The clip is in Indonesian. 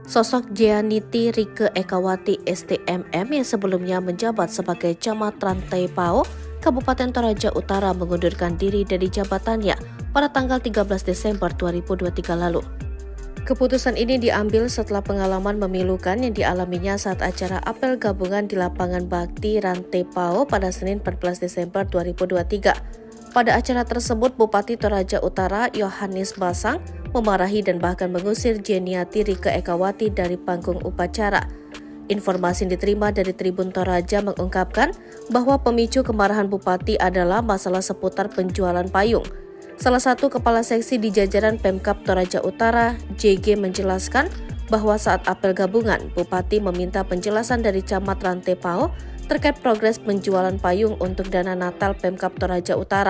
Sosok Jeanity Rike Ekawati STMM yang sebelumnya menjabat sebagai Camat Rantai Pao, Kabupaten Toraja Utara mengundurkan diri dari jabatannya pada tanggal 13 Desember 2023 lalu. Keputusan ini diambil setelah pengalaman memilukan yang dialaminya saat acara apel gabungan di lapangan Bakti Rantai Pao pada Senin 14 Desember 2023. Pada acara tersebut, Bupati Toraja Utara Yohanes Basang memarahi dan bahkan mengusir Jeanity Rike Ekawati dari panggung upacara. Informasi yang diterima dari Tribun Toraja mengungkapkan bahwa pemicu kemarahan Bupati adalah masalah seputar penjualan payung. Salah satu kepala seksi di jajaran Pemkab Toraja Utara, JG, menjelaskan bahwa saat apel gabungan, Bupati meminta penjelasan dari Camat Rantai Pao terkait progres penjualan payung untuk dana Natal Pemkab Toraja Utara.